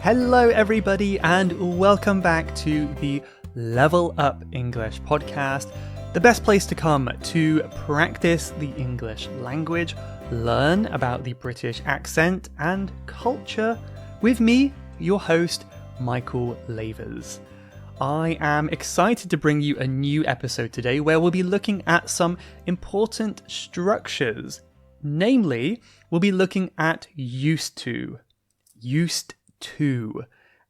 Hello, everybody, and welcome back to the Level Up English podcast, the best place to come to practice the English language, learn about the British accent and culture with me, your host, Michael Lavers. I am excited to bring you a new episode today where we'll be looking at some important structures. Namely, we'll be looking at used to,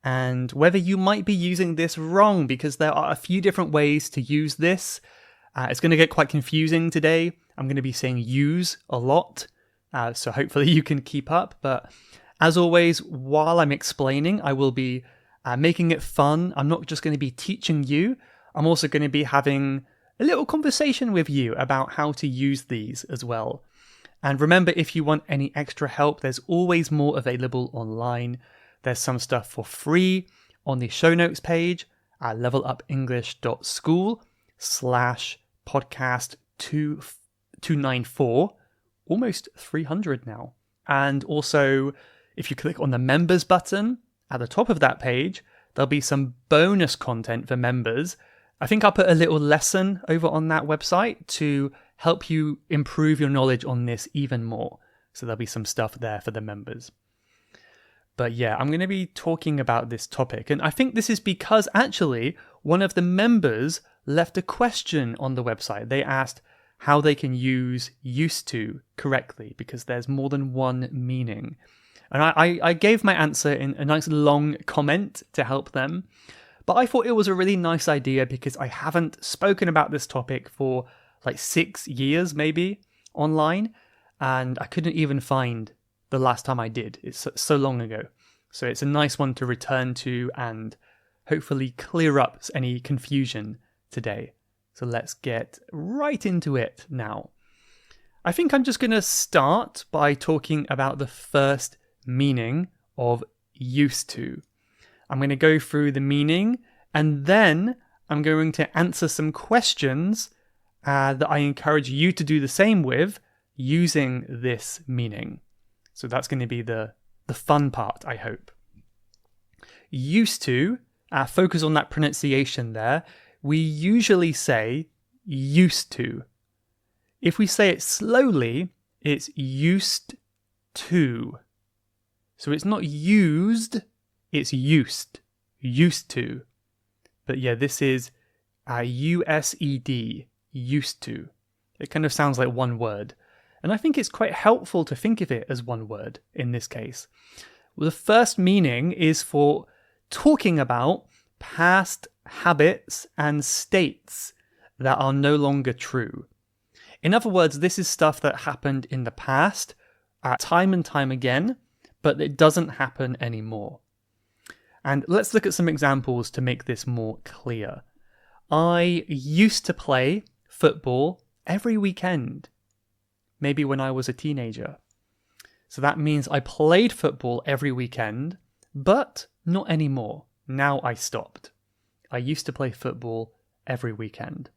and whether you might be using this wrong, because there are a few different ways to use this. It's going to get quite confusing today. I'm going to be saying use a lot, so hopefully you can keep up. But as always, while I'm explaining, I will be making it fun. I'm not just going to be teaching you. I'm also going to be having a little conversation with you about how to use these as well. And remember, if you want any extra help, there's always more available online. There's some stuff for free on the show notes page at levelupenglish.school/podcast294, almost 300 now. And also, if you click on the members button at the top of that page, there'll be some bonus content for members. I think I'll put a little lesson over on that website to help you improve your knowledge on this even more. So there'll be some stuff there for the members. But yeah, I'm going to be talking about this topic. And I think this is because actually one of the members left a question on the website. They asked how they can use used to correctly because there's more than one meaning. And I gave my answer in a nice long comment to help them. But I thought it was a really nice idea because I haven't spoken about this topic for like 6 years maybe online. And I couldn't even find the last time I did. It's so long ago. So it's a nice one to return to and hopefully clear up any confusion today. So let's get right into it now. I think I'm just going to start by talking about the first meaning of used to. I'm going to go through the meaning and then I'm going to answer some questions that I encourage you to do the same with using this meaning. So that's going to be the fun part, I hope. Used to, focus on that pronunciation there. We usually say used to. If we say it slowly, it's used to. So it's not used, it's used to. But yeah, this is USED, used to. It kind of sounds like one word. And I think it's quite helpful to think of it as one word in this case. Well, the first meaning is for talking about past habits and states that are no longer true. In other words, this is stuff that happened in the past, time and time again, but it doesn't happen anymore. And let's look at some examples to make this more clear. I used to play football every weekend. Maybe when I was a teenager. So that means I played football every weekend, but not anymore. Now I stopped. I used to play football every weekend.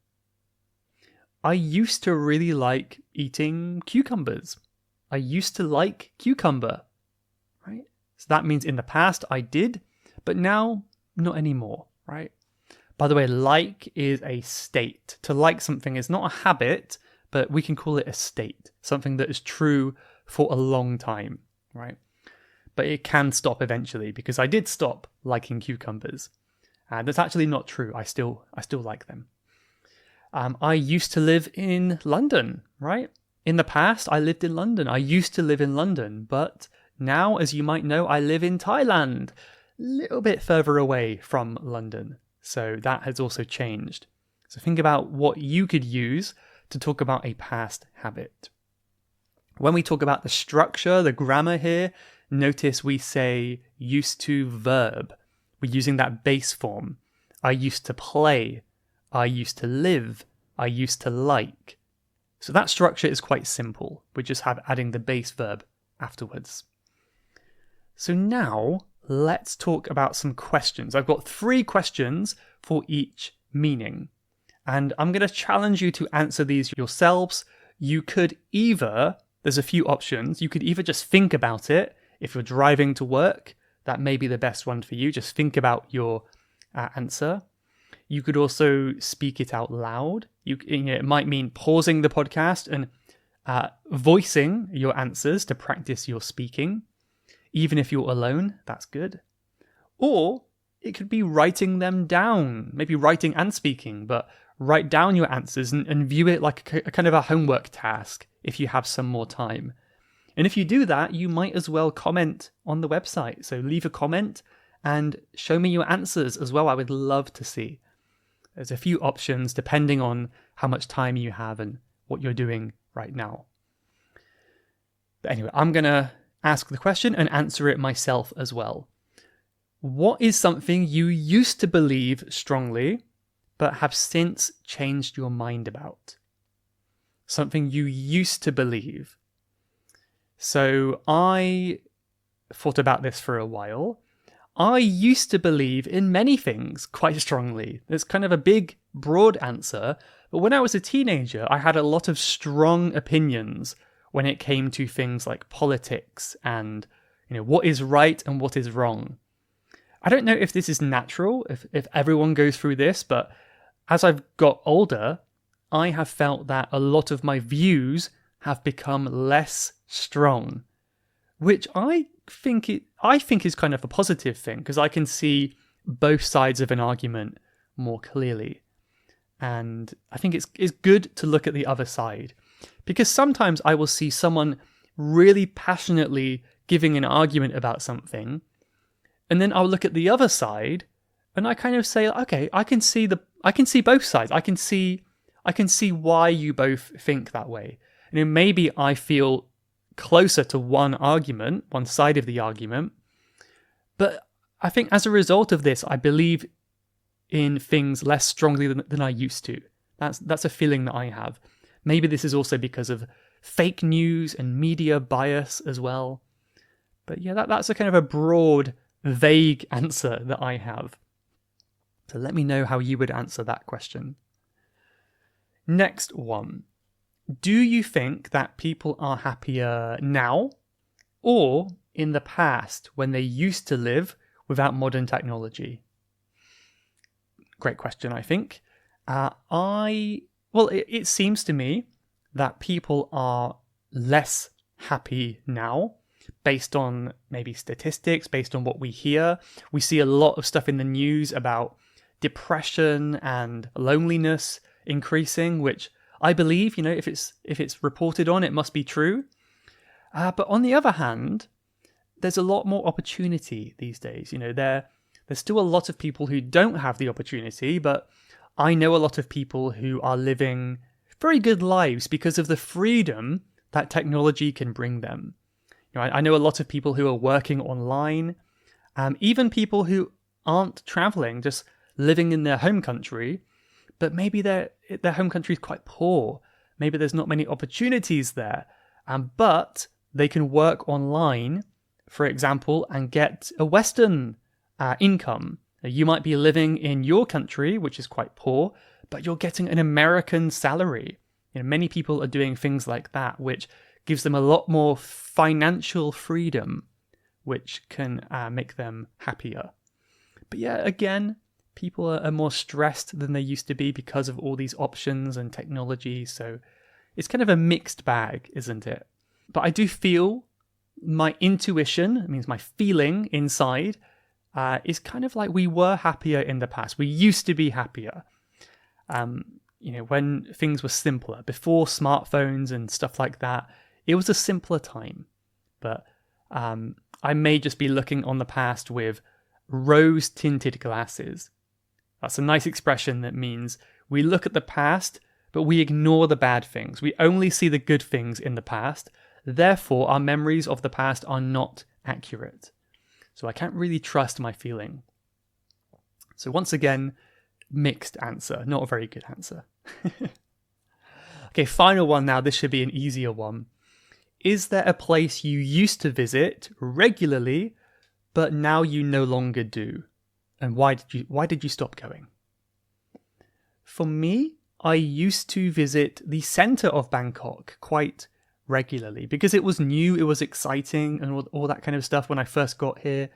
I used to really like eating cucumbers. I used to like cucumber, right? So that means in the past I did, but now not anymore, right? By the way, like is a state. To like something is not a habit, but we can call it a state, something that is true for a long time, right? But it can stop eventually because I did stop liking cucumbers. That's actually not true. I still like them. I used to live in London, right? In the past, I lived in London. I used to live in London, but now, as you might know, I live in Thailand, a little bit further away from London. So that has also changed. So think about what you could use to talk about a past habit. When we talk about the structure, the grammar here, notice we say used to verb. We're using that base form. I used to play. I used to live. I used to like. So that structure is quite simple. We just have adding the base verb afterwards. So now let's talk about some questions. I've got 3 questions for each meaning. And I'm going to challenge you to answer these yourselves. You could either, there's a few options, you could either just think about it if you're driving to work, that may be the best one for you. Just think about your answer. You could also speak it out loud. It might mean pausing the podcast and voicing your answers to practice your speaking. Even if you're alone, that's good. Or it could be writing them down, maybe writing and speaking, but write down your answers and view it like a kind of a homework task if you have some more time. And if you do that, you might as well comment on the website. So leave a comment and show me your answers as well. I would love to see. There's a few options depending on how much time you have and what you're doing right now. But anyway, I'm going to ask the question and answer it myself as well. What is something you used to believe strongly, but have since changed your mind about? Something you used to believe. So I thought about this for a while. I used to believe in many things quite strongly. There's kind of a big, broad answer, but when I was a teenager, I had a lot of strong opinions when it came to things like politics and, what is right and what is wrong. I don't know if this is natural, if everyone goes through this, but as I've got older, I have felt that a lot of my views have become less strong, which I think is kind of a positive thing, because I can see both sides of an argument more clearly. And I think it's good to look at the other side, because sometimes I will see someone really passionately giving an argument about something, and then I'll look at the other side and I kind of say, okay, I can see both sides. I can see why you both think that way. And maybe I feel closer to one side of the argument, but I think as a result of this, I believe in things less strongly than I used to. That's a feeling that I have. Maybe this is also because of fake news and media bias as well. But yeah, that's a kind of a broad, vague answer that I have. So let me know how you would answer that question. Next one. Do you think that people are happier now or in the past when they used to live without modern technology? Great question, I think. It seems to me that people are less happy now based on maybe statistics, based on what we hear. We see a lot of stuff in the news about depression and loneliness increasing, which I believe, if it's reported on, it must be true. But on the other hand, there's a lot more opportunity these days. There's still a lot of people who don't have the opportunity, but I know a lot of people who are living very good lives because of the freedom that technology can bring them. I know a lot of people who are working online, even people who aren't traveling, just living in their home country, but maybe their home country is quite poor. Maybe there's not many opportunities there, but they can work online, for example, and get a Western income. You might be living in your country, which is quite poor, but you're getting an American salary. Many people are doing things like that, which gives them a lot more financial freedom, which can make them happier. But yeah, again, people are more stressed than they used to be because of all these options and technology. So it's kind of a mixed bag, isn't it? But I do feel my intuition, it means my feeling inside, is kind of like we were happier in the past. We used to be happier. When things were simpler, before smartphones and stuff like that, it was a simpler time. But I may just be looking on the past with rose-tinted glasses. That's a nice expression that means we look at the past, but we ignore the bad things. We only see the good things in the past. Therefore, our memories of the past are not accurate. So I can't really trust my feeling. So once again, mixed answer, not a very good answer. Okay, final one now. This should be an easier one. Is there a place you used to visit regularly, but now you no longer do? And why did you stop going? For me, I used to visit the center of Bangkok quite regularly because it was new, it was exciting, and all that kind of stuff when I first got here.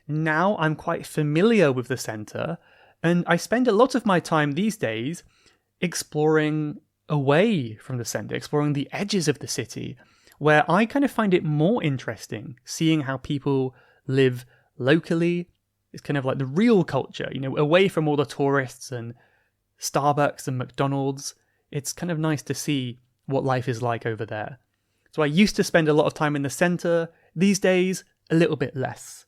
Now I'm quite familiar with the centre, and I spend a lot of my time these days exploring away from the centre, exploring the edges of the city, where I kind of find it more interesting seeing how people live locally. It's kind of like the real culture, away from all the tourists and Starbucks and McDonald's. It's kind of nice to see what life is like over there. So I used to spend a lot of time in the centre. These days, a little bit less.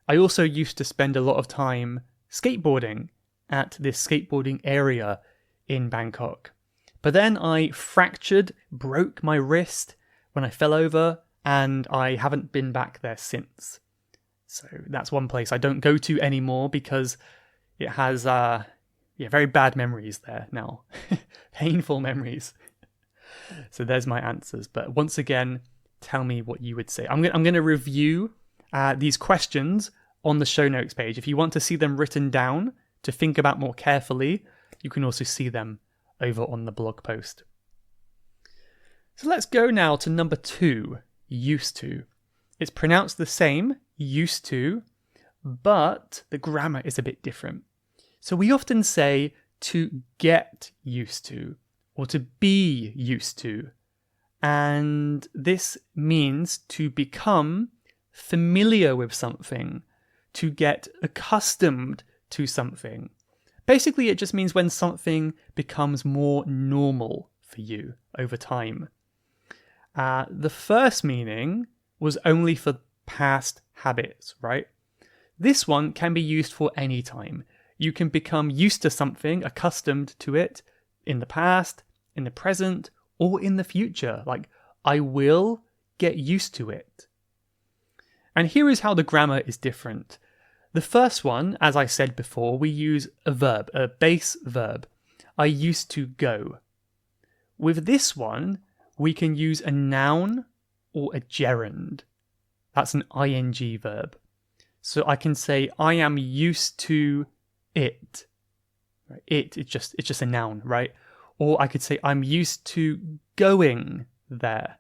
I also used to spend a lot of time skateboarding at this skateboarding area in Bangkok. But then I broke my wrist when I fell over, and I haven't been back there since. So that's one place I don't go to anymore because it has very bad memories there now. Painful memories. So there's my answers. But once again, tell me what you would say. I'm going to review these questions on the show notes page. If you want to see them written down to think about more carefully, you can also see them over on the blog post. So let's go now to number 2, used to. It's pronounced the same, used to, but the grammar is a bit different. So we often say to get used to or to be used to. And this means to become familiar with something, to get accustomed to something. Basically, it just means when something becomes more normal for you over time. The first meaning was only for past habits, right? This one can be used for any time. You can become used to something, accustomed to it, in the past, in the present, or in the future. Like, I will get used to it. And here is how the grammar is different. The first one, as I said before, we use a verb, a base verb. I used to go. With this one, we can use a noun or a gerund. That's an ing verb. So I can say, I am used to it. Right? It's just a noun, right? Or I could say, I'm used to going there.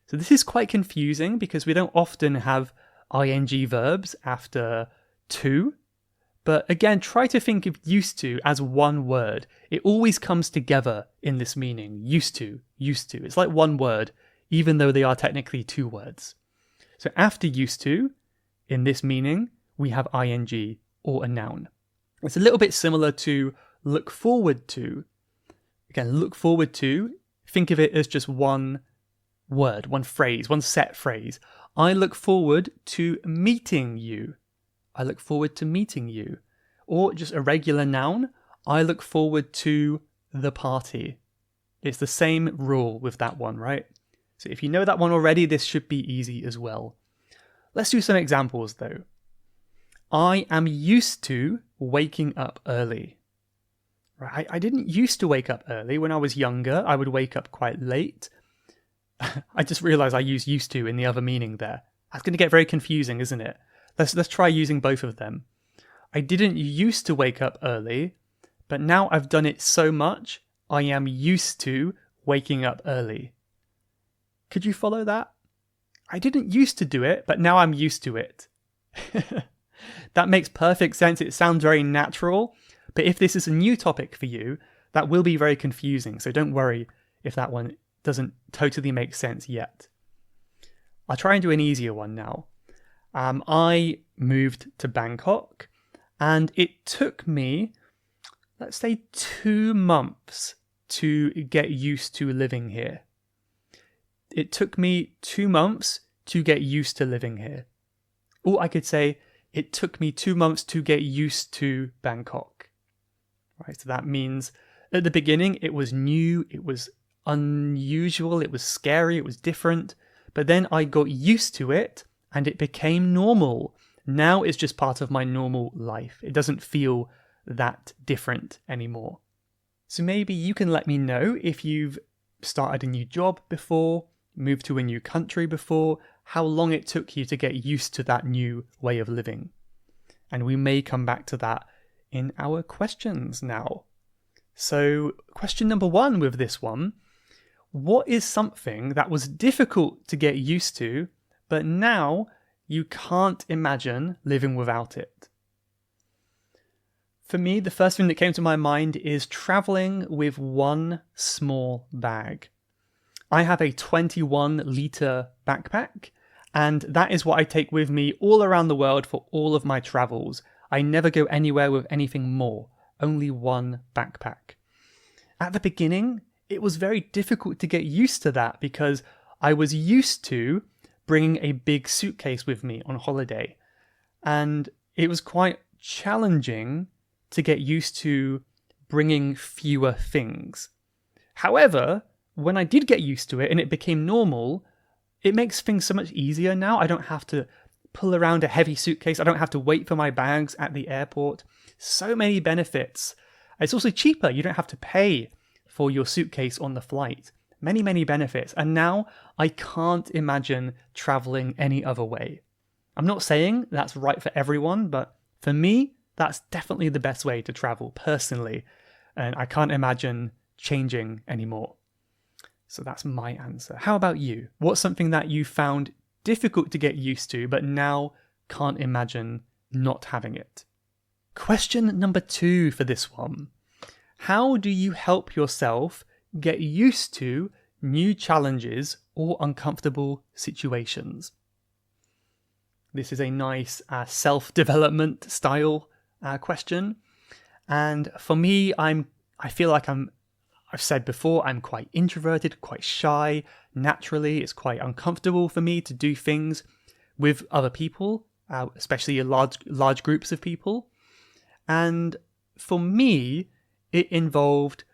So this is quite confusing because we don't often have ing verbs after to. But again, try to think of used to as one word. It always comes together in this meaning. Used to, used to. It's like one word, even though they are technically two words. So after used to, in this meaning, we have ing or a noun. It's a little bit similar to look forward to. Again, look forward to, think of it as just one word, one phrase, one set phrase. I look forward to meeting you. I look forward to meeting you. Or just a regular noun, I look forward to the party. It's the same rule with that one, right? So if you know that one already, this should be easy as well. Let's do some examples though. I am used to waking up early. Right? I didn't used to wake up early. When I was younger, I would wake up quite late. I just realized I used used to in the other meaning there. That's going to get very confusing, isn't it? Let's try using both of them. I didn't used to wake up early, but now I've done it so much, I am used to waking up early. Could you follow that? I didn't used to do it, but now I'm used to it. That makes perfect sense. It sounds very natural, but if this is a new topic for you, that will be very confusing. So don't worry if that one doesn't totally make sense yet. I'll try and do an easier one now. I moved to Bangkok and it took me, let's say, 2 months to get used to living here. It took me 2 months to get used to living here. Or I could say, it took me 2 months to get used to Bangkok. Right, so that means at the beginning it was new, it was unusual, it was scary, it was different. But then I got used to it and it became normal. Now it's just part of my normal life. It doesn't feel that different anymore. So maybe you can let me know if you've started a new job before, moved to a new country before, how long it took you to get used to that new way of living. And we may come back to that in our questions now. So question number 1 with this one, what is something that was difficult to get used to, but now You can't imagine living without it. For me, the first thing that came to my mind is traveling with one small bag. I have a 21-litre backpack, and that is what I take with me all around the world for all of my travels. I never go anywhere with anything more, only one backpack. At the beginning, it was very difficult to get used to that because I was used to bringing a big suitcase with me on holiday. And it was quite challenging to get used to bringing fewer things. However, when I did get used to it and it became normal, it makes things so much easier now. I don't have to pull around a heavy suitcase. I don't have to wait for my bags at the airport. So many benefits. It's also cheaper. You don't have to pay for your suitcase on the flight. Many, many benefits. And now I can't imagine traveling any other way. I'm not saying that's right for everyone, but for me, that's definitely the best way to travel personally. And I can't imagine changing anymore. So that's my answer. How about you? What's something that you found difficult to get used to, but now can't imagine not having it? Question number 2 for this one. How do you help yourself get used to new challenges or uncomfortable situations? This is a nice self-development style question. And for me, I feel like I've said before, I'm quite introverted, quite shy. Naturally, it's quite uncomfortable for me to do things with other people, especially large groups of people. And for me, it involved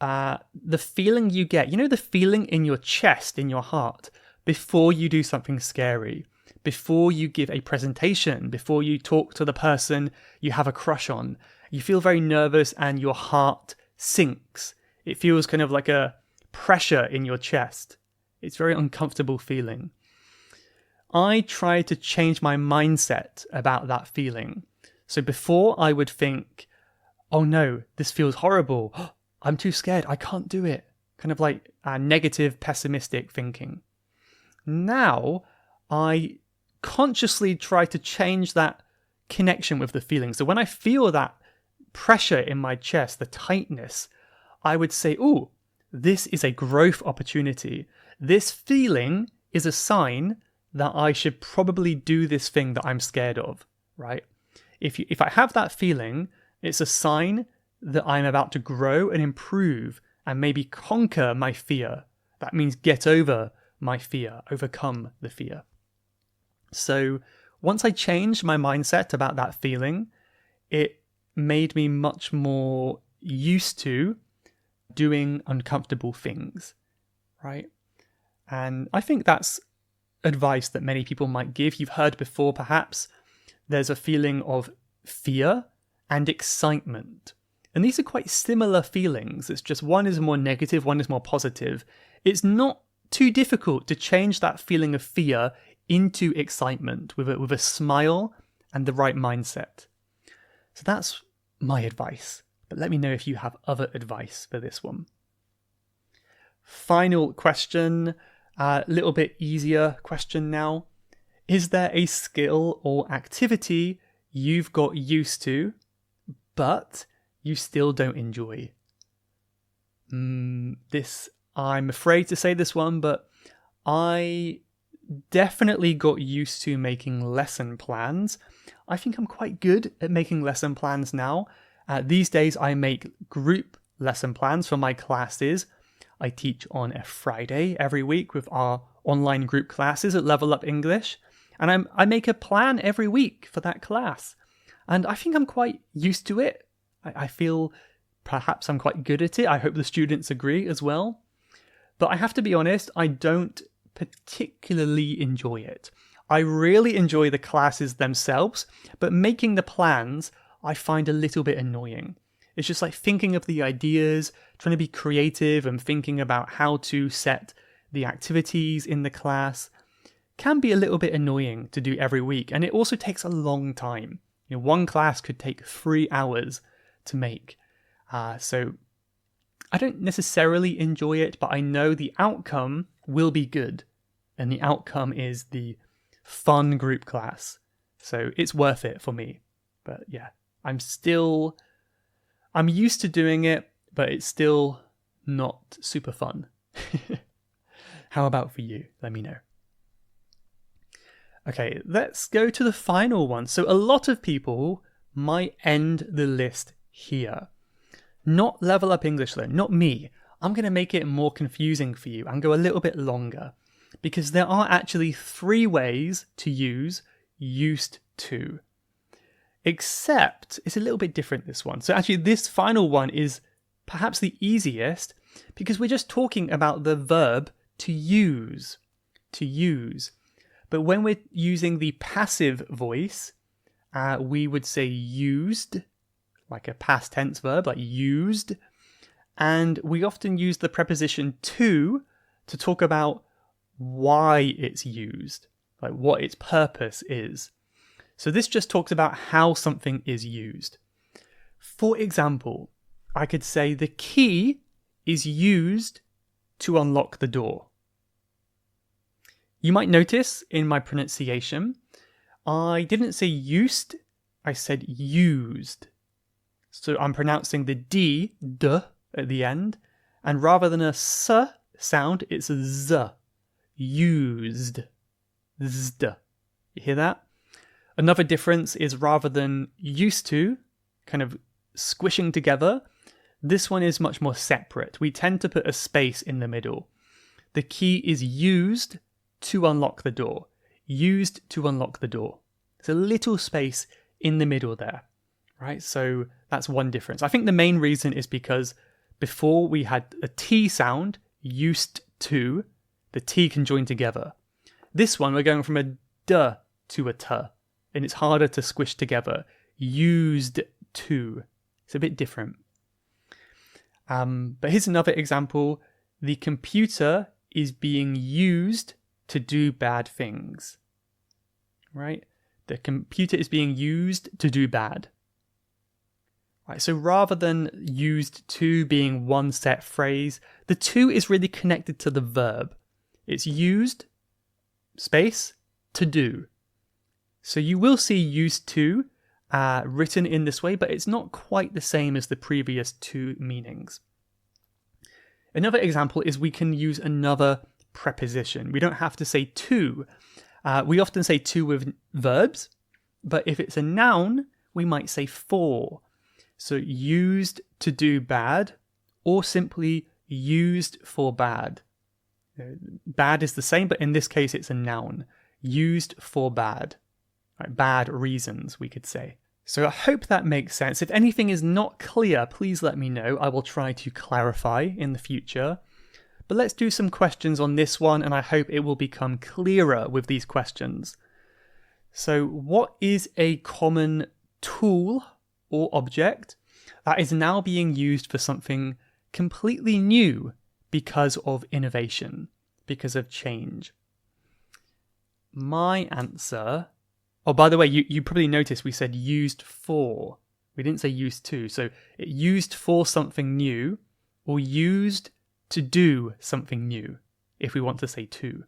the feeling you get. You know, the feeling in your chest, in your heart, before you do something scary, before you give a presentation, before you talk to the person you have a crush on. You feel very nervous and your heart sinks. It feels kind of like a pressure in your chest. It's a very uncomfortable feeling. I try to change my mindset about that feeling. So before I would think, oh no, this feels horrible. I'm too scared. I can't do it. Kind of like negative, pessimistic thinking. Now, I consciously try to change that connection with the feeling. So when I feel that pressure in my chest, the tightness, I would say, ooh, this is a growth opportunity. This feeling is a sign that I should probably do this thing that I'm scared of, right? If I have that feeling, it's a sign that I'm about to grow and improve and maybe conquer my fear. That means get over my fear, overcome the fear. So once I changed my mindset about that feeling, it made me much more used to doing uncomfortable things, right? And I think that's advice that many people might give. You've heard before, perhaps, there's a feeling of fear and excitement. And these are quite similar feelings. It's just one is more negative, one is more positive. It's not too difficult to change that feeling of fear into excitement with a smile and the right mindset. So that's my advice. But let me know if you have other advice for this one. Final question, a little bit easier question now. Is there a skill or activity you've got used to, but you still don't enjoy? I'm afraid to say this one, but I definitely got used to making lesson plans. I think I'm quite good at making lesson plans now. These days I make group lesson plans for my classes. I teach on a Friday every week with our online group classes at Level Up English. And I make a plan every week for that class. And I think I'm quite used to it. I feel perhaps I'm quite good at it. I hope the students agree as well. But I have to be honest, I don't particularly enjoy it. I really enjoy the classes themselves, but making the plans I find a little bit annoying. It's just like thinking of the ideas, trying to be creative and thinking about how to set the activities in the class can be a little bit annoying to do every week. And it also takes a long time. You know, one class could take 3 hours to make. So I don't necessarily enjoy it, but I know the outcome will be good. And the outcome is the fun group class. So it's worth it for me. But yeah, I'm used to doing it, but it's still not super fun. How about for you? Let me know. Okay, let's go to the final one. So a lot of people might end the list here. Not Level Up English though, not me. I'm going to make it more confusing for you and go a little bit longer, because there are actually 3 ways to use used to. Except it's a little bit different, this one. So actually this final one is perhaps the easiest, because we're just talking about the verb to use. To use. But when we're using the passive voice, we would say used, like a past tense verb, like used. And we often use the preposition to talk about why it's used, like what its purpose is. So this just talks about how something is used. For example, I could say the key is used to unlock the door. You might notice in my pronunciation, I didn't say used, I said used. So I'm pronouncing the D, duh, at the end, and rather than a s sound, it's a z. Used. Zd. You hear that? Another difference is rather than used to, kind of squishing together, this one is much more separate. We tend to put a space in the middle. The key is used to unlock the door. Used to unlock the door. There's a little space in the middle there, right? So that's one difference. I think the main reason is because before we had a T sound, used to, the T can join together. This one, we're going from a D to a T, and it's harder to squish together. Used to. It's a bit different. But here's another example. The computer is being used to do bad things. Right? The computer is being used to do bad. Right, so rather than used to being one set phrase, the to is really connected to the verb. It's used, space, to do. So you will see used to written in this way, but it's not quite the same as the previous 2 meanings. Another example is we can use another preposition. We don't have to say to. We often say to with verbs, but if it's a noun, we might say for. So used to do bad, or simply used for bad. Bad is the same, but in this case it's a noun. Used for bad. Right, bad reasons, we could say. So I hope that makes sense. If anything is not clear, please let me know. I will try to clarify in the future. But let's do some questions on this one, and I hope it will become clearer with these questions. So what is a common tool or object that is now being used for something completely new because of innovation, because of change? My answer... Oh, by the way, you probably noticed we said used for. We didn't say used to. So it used for something new, or used to do something new, if we want to say to.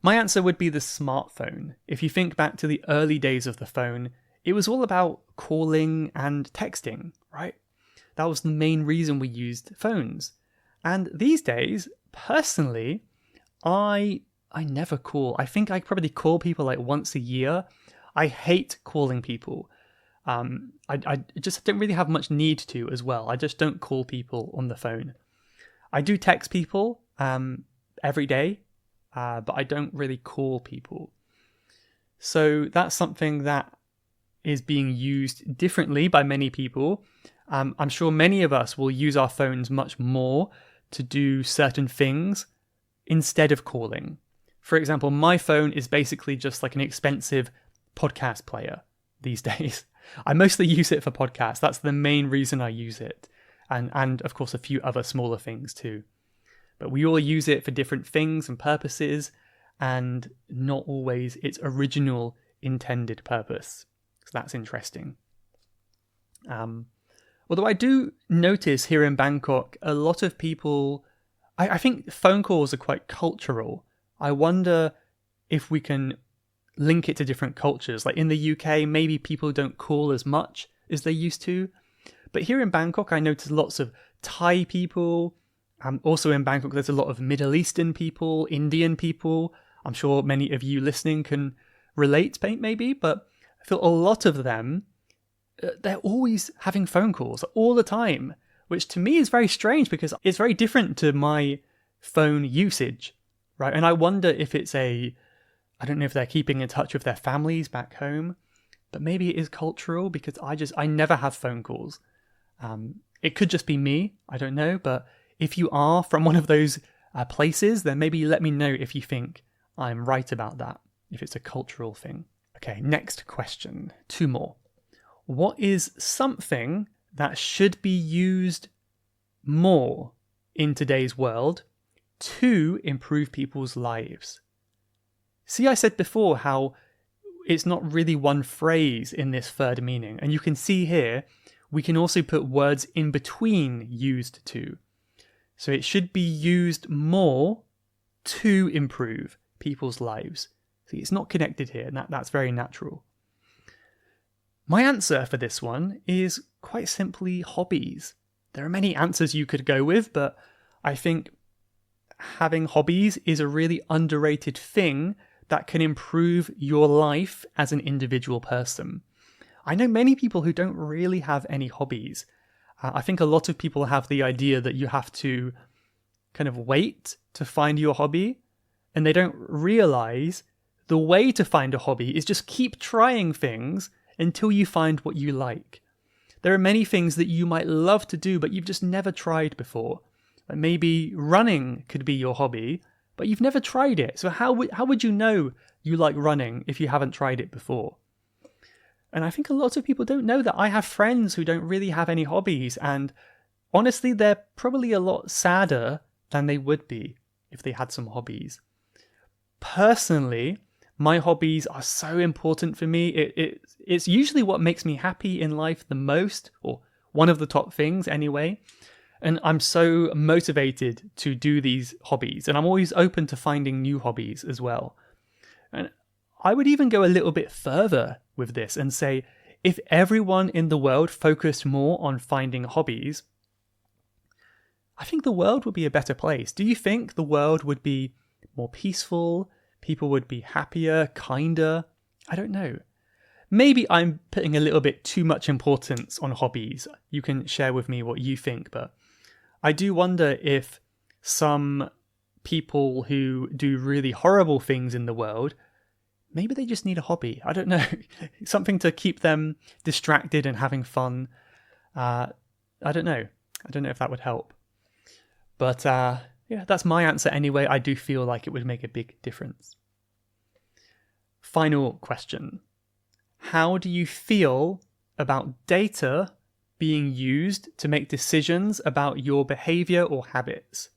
My answer would be the smartphone. If you think back to the early days of the phone, it was all about calling and texting, right? That was the main reason we used phones. And these days, personally, I never call. I think I probably call people like once a year. I hate calling people. I just don't really have much need to as well. I just don't call people on the phone. I do text people every day, but I don't really call people. So that's something that is being used differently by many people. I'm sure many of us will use our phones much more to do certain things instead of calling. For example, my phone is basically just like an expensive podcast player these days. I mostly use it for podcasts. That's the main reason I use it. And of course, a few other smaller things too. But we all use it for different things and purposes, and not always its original intended purpose. So that's interesting. Although I do notice here in Bangkok, a lot of people, I think phone calls are quite cultural. I wonder if we can link it to different cultures. Like in the UK, maybe people don't call as much as they used to. But here in Bangkok, I noticed lots of Thai people. Also in Bangkok, there's a lot of Middle Eastern people, Indian people. I'm sure many of you listening can relate, maybe, but I feel a lot of them, they're always having phone calls all the time, which to me is very strange because it's very different to my phone usage, right? And I wonder if it's I don't know if they're keeping in touch with their families back home, but maybe it is cultural because I never have phone calls. It could just be me, I don't know, but if you are from one of those places, then maybe let me know if you think I'm right about that, if it's a cultural thing. Okay, next question. 2 more. What is something that should be used more in today's world to improve people's lives? See, I said before how it's not really one phrase in this third meaning. And you can see here, we can also put words in between used to. So it should be used more to improve people's lives. See, it's not connected here, and that's very natural. My answer for this one is quite simply hobbies. There are many answers you could go with, but I think having hobbies is a really underrated thing that can improve your life as an individual person. I know many people who don't really have any hobbies. I think a lot of people have the idea that you have to kind of wait to find your hobby, and they don't realize the way to find a hobby is just keep trying things until you find what you like. There are many things that you might love to do, but you've just never tried before. Like maybe running could be your hobby, but you've never tried it. So how would you know you like running if you haven't tried it before? And I think a lot of people don't know that. I have friends who don't really have any hobbies, and honestly, they're probably a lot sadder than they would be if they had some hobbies. Personally, my hobbies are so important for me. It's usually what makes me happy in life the most, or one of the top things anyway. And I'm so motivated to do these hobbies, and I'm always open to finding new hobbies as well. And I would even go a little bit further with this and say, if everyone in the world focused more on finding hobbies, I think the world would be a better place. Do you think the world would be more peaceful? People would be happier, kinder? I don't know. Maybe I'm putting a little bit too much importance on hobbies. You can share with me what you think, but I do wonder if some people who do really horrible things in the world, maybe they just need a hobby. I don't know. Something to keep them distracted and having fun. I don't know. I don't know if that would help. But yeah, that's my answer anyway. I do feel like it would make a big difference. Final question. How do you feel about data being used to make decisions about your behavior or habits?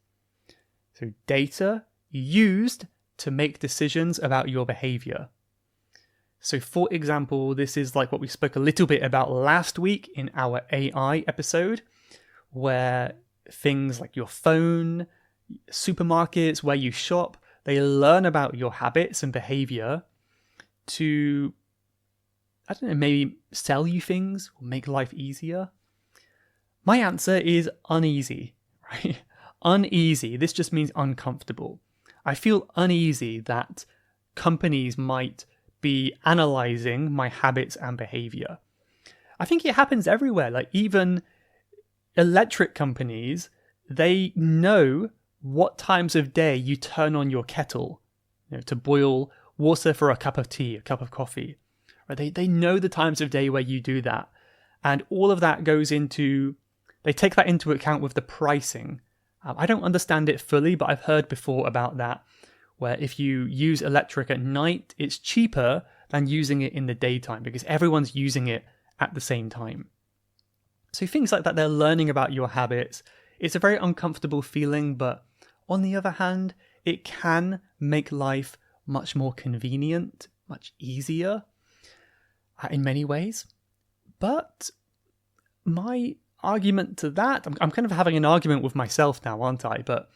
So data used to make decisions about your behavior. So for example, this is like what we spoke a little bit about last week in our AI episode, where things like your phone, supermarkets, where you shop, they learn about your habits and behavior to, I don't know, maybe sell you things or make life easier. My answer is uneasy, right? Uneasy. This just means uncomfortable. I feel uneasy that companies might be analyzing my habits and behavior. I think it happens everywhere. Like even electric companies, they know what times of day you turn on your kettle, to boil water for a cup of tea, a cup of coffee. Right? They know the times of day where you do that. And all of that goes into, they take that into account with the pricing. I don't understand it fully, but I've heard before about that, where if you use electric at night, it's cheaper than using it in the daytime because everyone's using it at the same time. So things like that, they're learning about your habits. It's a very uncomfortable feeling, but on the other hand, it can make life much more convenient, much easier in many ways. But my argument to that, I'm kind of having an argument with myself now, aren't I? But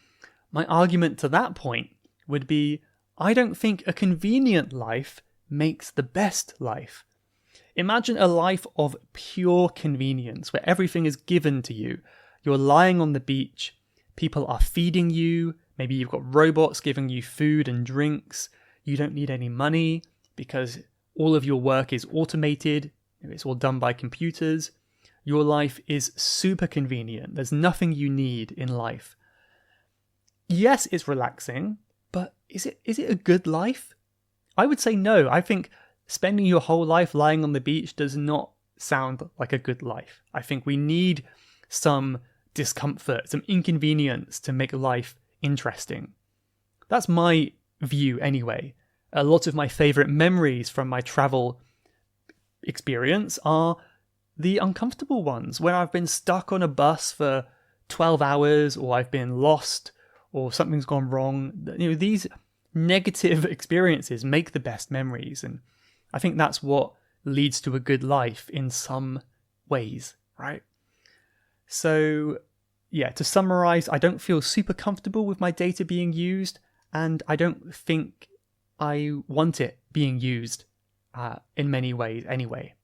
my argument to that point would be, I don't think a convenient life makes the best life. Imagine a life of pure convenience where everything is given to you. You're lying on the beach, people are feeding you, maybe you've got robots giving you food and drinks, you don't need any money because all of your work is automated, it's all done by computers. Your life is super convenient, there's nothing you need in life. Yes, it's relaxing, but is it a good life? I would say no. I think spending your whole life lying on the beach does not sound like a good life. I think we need some discomfort, some inconvenience to make life interesting. That's my view anyway. A lot of my favourite memories from my travel experience are the uncomfortable ones, when I've been stuck on a bus for 12 hours or I've been lost or something's gone wrong. These negative experiences make the best memories, and I think that's what leads to a good life in some ways, right? So, yeah, to summarize, I don't feel super comfortable with my data being used, and I don't think I want it being used in many ways anyway.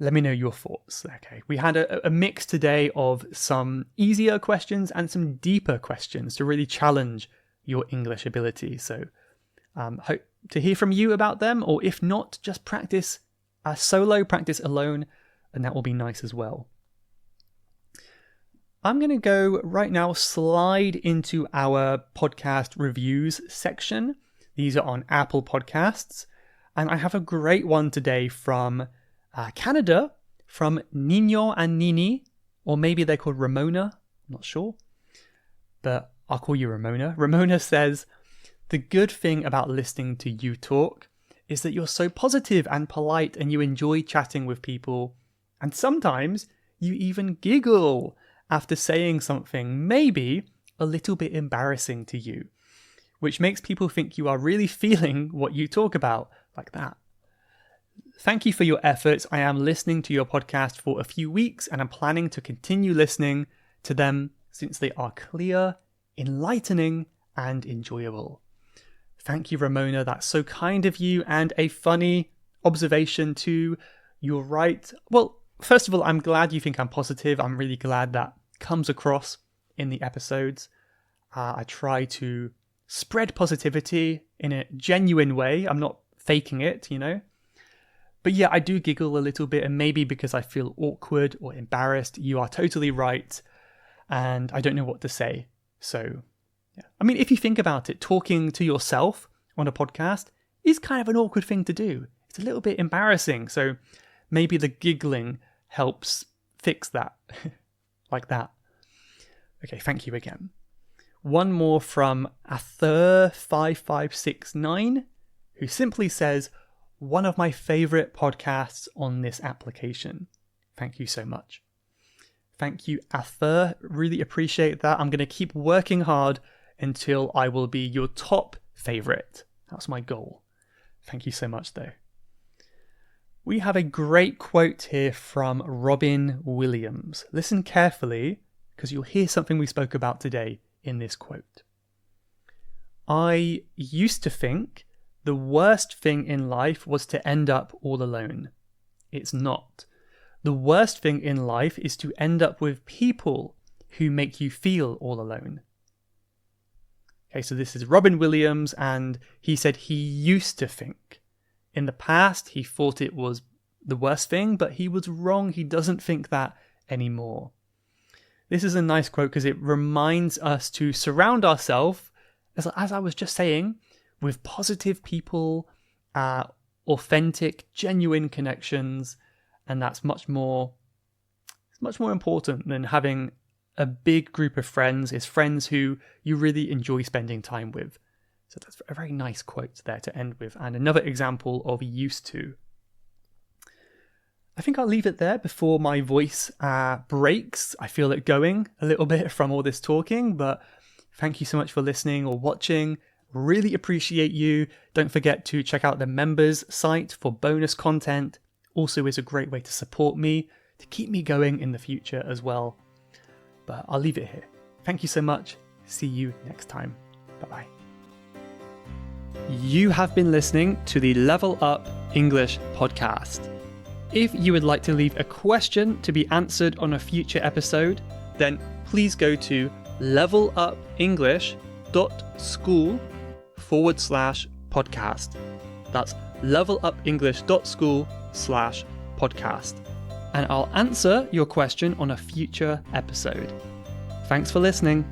Let me know your thoughts. Okay, we had a mix today of some easier questions and some deeper questions to really challenge your English ability. So hope to hear from you about them, or if not, just practice solo, practice alone, and that will be nice as well. I'm going to go right now, slide into our podcast reviews section. These are on Apple Podcasts, and I have a great one today from Canada, from Nino and Nini, or maybe they're called Ramona, I'm not sure, but I'll call you Ramona. Ramona says, "The good thing about listening to you talk is that you're so positive and polite and you enjoy chatting with people, and sometimes you even giggle after saying something maybe a little bit embarrassing to you, which makes people think you are really feeling what you talk about, like that. Thank you for your efforts. I am listening to your podcast for a few weeks and I'm planning to continue listening to them since they are clear, enlightening, and enjoyable." Thank you, Ramona. That's so kind of you, and a funny observation too. You're right. Well, first of all, I'm glad you think I'm positive. I'm really glad that comes across in the episodes. I try to spread positivity in a genuine way. I'm not faking it, But yeah, I do giggle a little bit, and maybe because I feel awkward or embarrassed. You are totally right, and I don't know what to say. So, yeah. I mean, if you think about it, talking to yourself on a podcast is kind of an awkward thing to do. It's a little bit embarrassing, so maybe the giggling helps fix that, like that. Okay, thank you again. One more from Ather5569, who simply says, "One of my favourite podcasts on this application." Thank you so much. Thank you, Ather. Really appreciate that. I'm going to keep working hard until I will be your top favourite. That's my goal. Thank you so much, though. We have a great quote here from Robin Williams. Listen carefully, because you'll hear something we spoke about today in this quote. "I used to think the worst thing in life was to end up all alone. It's not. The worst thing in life is to end up with people who make you feel all alone." Okay, so this is Robin Williams, and he said he used to think. In the past, he thought it was the worst thing, but he was wrong. He doesn't think that anymore. This is a nice quote because it reminds us to surround ourselves, as I was just saying, with positive people, authentic, genuine connections, and that's much more important than having a big group of friends. Is friends who you really enjoy spending time with. So that's a very nice quote there to end with, and another example of used to. I think I'll leave it there before my voice breaks. I feel it going a little bit from all this talking, but thank you so much for listening or watching. Really appreciate you. Don't forget to check out the members site for bonus content. Also is a great way to support me, to keep me going in the future as well. But I'll leave it here. Thank you so much. See you next time. Bye-bye. You have been listening to the Level Up English podcast. If you would like to leave a question to be answered on a future episode, then please go to levelupenglish.school/podcast. That's levelupenglish.school/podcast. And I'll answer your question on a future episode. Thanks for listening.